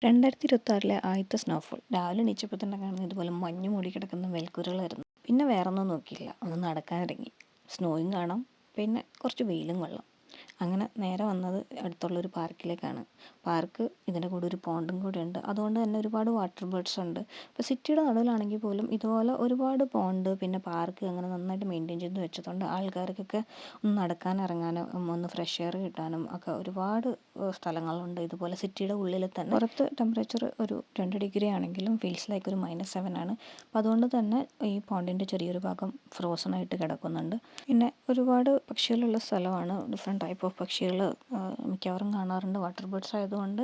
2026 ആദ്യത്തെ സ്നോഫോൾ രാവിലെ എണീച്ചപ്പോൾ തന്നെ കാണുന്നത് ഇതുപോലെ മഞ്ഞ് മൂടി കിടക്കുന്ന മേൽക്കൂരകളായിരുന്നു. പിന്നെ വേറൊന്നും നോക്കിയില്ല, ഒന്ന് നടക്കാനിറങ്ങി. സ്നോയും കാണാം, പിന്നെ കുറച്ച് വെയിലും കൊള്ളാം. അങ്ങനെ നേരെ വന്നത് അടുത്തുള്ളൊരു പാർക്കിലേക്കാണ്. പാർക്ക് ഇതിൻ്റെ കൂടെ ഒരു പോണ്ടും കൂടെ ഉണ്ട്. അതുകൊണ്ട് തന്നെ ഒരുപാട് വാട്ടർ ബേർഡ്സ് ഉണ്ട്. ഇപ്പോൾ സിറ്റിയുടെ നടുവിലാണെങ്കിൽ പോലും ഇതുപോലെ ഒരുപാട് പോണ്ട് പിന്നെ പാർക്ക് അങ്ങനെ നന്നായിട്ട് മെയിൻറ്റെയിൻ ചെയ്ത് വെച്ചതുകൊണ്ട് ആൾക്കാർക്കൊക്കെ ഒന്ന് നടക്കാനിറങ്ങാനും ഒന്ന് ഫ്രഷ് എയർ കിട്ടാനും ഒക്കെ ഒരുപാട് സ്ഥലങ്ങളുണ്ട്. ഇതുപോലെ സിറ്റിയുടെ ഉള്ളിൽ തന്നെ പുറത്ത് ടെമ്പറേച്ചർ ഒരു 2 ഡിഗ്രി ആണെങ്കിലും ഫീൽസ് ലൈക്ക് ഒരു -7 ആണ്. അപ്പോൾ അതുകൊണ്ട് തന്നെ ഈ പോണ്ടിൻ്റെ ചെറിയൊരു ഭാഗം ഫ്രോസൺ ആയിട്ട് കിടക്കുന്നുണ്ട്. പിന്നെ ഒരുപാട് പക്ഷികളുള്ള സ്ഥലമാണ്. ഡിഫറെൻറ്റ് ടൈപ്പ് ഓഫ് പക്ഷികൾ മിക്കവാറും കാണാറുണ്ട്. വാട്ടർ ബേർഡ്സ് ആയതുകൊണ്ട്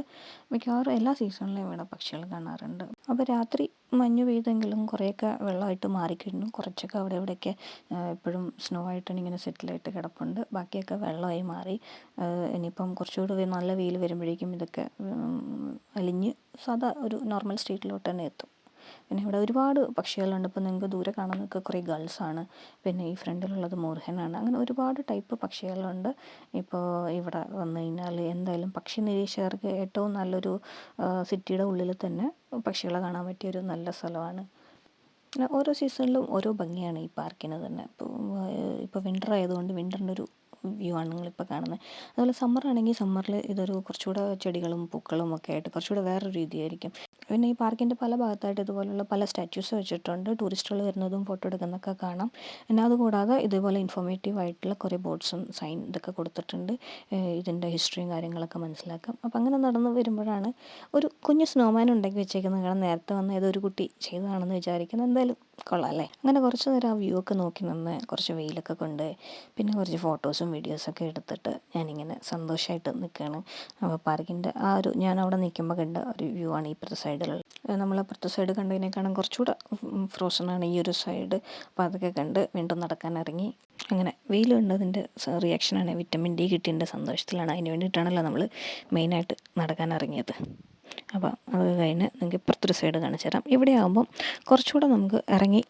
മിക്കവാറും എല്ലാ സീസണിലും ഇവിടെ പക്ഷികൾ കാണാറുണ്ട്. അപ്പോൾ രാത്രി മഞ്ഞ് പെയ്തെങ്കിലും കുറേയൊക്കെ വെള്ളമായിട്ട് മാറിക്കഴിഞ്ഞു. കുറച്ചൊക്കെ അവിടെ ഇവിടെയൊക്കെ ഇപ്പോഴും സ്നോ ആയിട്ടാണ് ഇങ്ങനെ സെറ്റിലായിട്ട് കിടപ്പുണ്ട്. ബാക്കിയൊക്കെ വെള്ളമായി മാറി. ഇനിയിപ്പം കുറച്ചുകൂടി നല്ല വെയിൽ വരുമ്പോഴേക്കും ഇതൊക്കെ അലിഞ്ഞ് സാധാ ഒരു നോർമൽ സ്റ്റേറ്റിലോട്ട് തന്നെ എത്തും. പിന്നെ ഇവിടെ ഒരുപാട് പക്ഷികളുണ്ട്. ഇപ്പോൾ നിങ്ങൾക്ക് ദൂരെ കാണുന്നതൊക്കെ കുറേ ഗൾസാണ്. പിന്നെ ഈ ഫ്രണ്ടിലുള്ളത് മോർഹനാണ്. അങ്ങനെ ഒരുപാട് ടൈപ്പ് പക്ഷികളുണ്ട്. ഇപ്പോൾ ഇവിടെ വന്നു കഴിഞ്ഞാൽ എന്തായാലും പക്ഷി നിരീക്ഷകർക്ക് ഏറ്റവും നല്ലൊരു സിറ്റിയുടെ ഉള്ളിൽ തന്നെ പക്ഷികളെ കാണാൻ പറ്റിയൊരു നല്ല സ്ഥലമാണ്. പിന്നെ ഓരോ സീസണിലും ഓരോ ഭംഗിയാണ് ഈ പാർക്കിന് തന്നെ. ഇപ്പോൾ വിൻ്റർ ആയതുകൊണ്ട് വിൻ്ററിൻ്റെ ഒരു വ്യൂ ആണ് നിങ്ങളിപ്പോൾ കാണുന്നത്. അതുപോലെ സമ്മർ ആണെങ്കിൽ സമ്മറിൽ ഇതൊരു കുറച്ചുകൂടെ ചെടികളും പൂക്കളും ഒക്കെ ആയിട്ട് കുറച്ചുകൂടെ വേറൊരു രീതിയായിരിക്കും. പിന്നെ ഈ പാർക്കിൻ്റെ പല ഭാഗത്തായിട്ട് ഇതുപോലുള്ള പല സ്റ്റാച്യൂസ് വെച്ചിട്ടുണ്ട്. ടൂറിസ്റ്റുകൾ വരുന്നതും ഫോട്ടോ എടുക്കുന്നതൊക്കെ കാണാം. പിന്നെ അതുകൂടാതെ ഇതുപോലെ ഇൻഫോർമേറ്റീവ് ആയിട്ടുള്ള കുറേ ബോർഡ്സും സൈൻ ഇതൊക്കെ കൊടുത്തിട്ടുണ്ട്. ഇതിൻ്റെ ഹിസ്റ്ററിയും കാര്യങ്ങളൊക്കെ മനസ്സിലാക്കാം. അപ്പോൾ അങ്ങനെ നടന്ന് വരുമ്പോഴാണ് ഒരു കുഞ്ഞ് സ്നോമാൻ ഉണ്ടാക്കി വെച്ചേക്കുന്നത് കാണാൻ. നേരത്തെ വന്ന ഏതൊരു കുട്ടി ചെയ്തതാണെന്ന് വിചാരിക്കുന്നത്. എന്തായാലും കൊള്ളാം അല്ലേ. അങ്ങനെ കുറച്ച് നേരം ആ വ്യൂ ഒക്കെ നോക്കി നിന്ന് കുറച്ച് വെയിലൊക്കെ കൊണ്ട് പിന്നെ കുറച്ച് ഫോട്ടോസും വീഡിയോസൊക്കെ എടുത്തിട്ട് ഞാനിങ്ങനെ സന്തോഷമായിട്ട് നിൽക്കുകയാണ്. അപ്പോൾ പാർക്കിൻ്റെ ആ ഒരു ഞാൻ അവിടെ നിൽക്കുമ്പോൾ കണ്ട ഒരു വ്യൂ ആണ് ഇപ്പുറത്തെ സൈഡിലുള്ള. നമ്മളപ്പുറത്തെ സൈഡ് കണ്ടതിനേക്കാളും കുറച്ചുകൂടെ ഫ്രോസണാണ് ഈ ഒരു സൈഡ്. അപ്പോൾ അതൊക്കെ കണ്ട് വീണ്ടും നടക്കാനിറങ്ങി. അങ്ങനെ വെയിൽ കണ്ടതിൻ്റെ റിയാക്ഷനാണ്. വിറ്റമിൻ ഡി കിട്ടിയതിൻ്റെ സന്തോഷത്തിലാണ്. അതിന് വേണ്ടിയിട്ടാണല്ലോ നമ്മൾ മെയിനായിട്ട് നടക്കാനിറങ്ങിയത്. അപ്പോൾ അത് കഴിഞ്ഞ് നിങ്ങൾക്ക് ഇപ്പുറത്തൊരു സൈഡ് കാണിച്ചു തരാം. ഇവിടെ ആകുമ്പം കുറച്ചുകൂടെ നമുക്ക് ഇറങ്ങി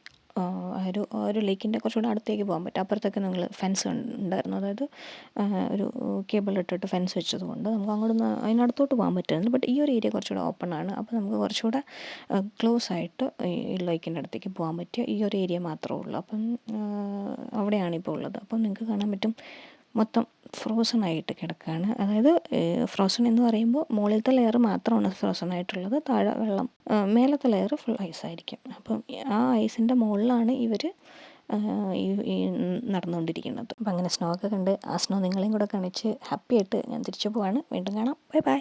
ഒരു ലേക്കിൻ്റെ കുറച്ചുകൂടെ അടുത്തേക്ക് പോകാൻ പറ്റും. അപ്പുറത്തൊക്കെ നിങ്ങൾ ഫെൻസ് ഉണ്ടായിരുന്നു. അതായത് ഒരു കേബിൾ ഇട്ടിട്ട് ഫെൻസ് വെച്ചതുകൊണ്ട് നമുക്ക് അങ്ങോട്ട് അതിനടുത്തോട്ട് പോകാൻ പറ്റുന്നുണ്ട്. ബട്ട് ഈ ഒരു ഏരിയ കുറച്ചുകൂടെ ഓപ്പൺ ആണ്. അപ്പോൾ നമുക്ക് കുറച്ചുകൂടെ ക്ലോസ് ആയിട്ട് ഈ ലേക്കിൻ്റെ അടുത്തേക്ക് പോകാൻ പറ്റിയ ഈ ഒരു ഏരിയ മാത്രമേ ഉള്ളൂ. അപ്പം അവിടെയാണ് ഇപ്പോൾ ഉള്ളത്. അപ്പം നിങ്ങൾക്ക് കാണാൻ പറ്റും മൊത്തം ഫ്രോസൺ ആയിട്ട് കിടക്കുകയാണ്. അതായത് ഫ്രോസൺ എന്ന് പറയുമ്പോൾ മുകളിലത്തെ ലെയർ മാത്രമാണ് ഫ്രോസൺ ആയിട്ടുള്ളത്. താഴെ വെള്ളം, മേലത്തെ ലെയർ ഫുൾ ഐസായിരിക്കും. അപ്പം ആ ഐസിൻ്റെ മുകളിലാണ് ഇവർ ഈ നടന്നുകൊണ്ടിരിക്കുന്നത്. അപ്പം അങ്ങനെ സ്നോ ഒക്കെ കണ്ട് ആ സ്നോ നിങ്ങളെയും കൂടെ കാണിച്ച് ഹാപ്പി ആയിട്ട് ഞാൻ തിരിച്ചു പോവാണ്. വീണ്ടും കാണാം. Bye bye.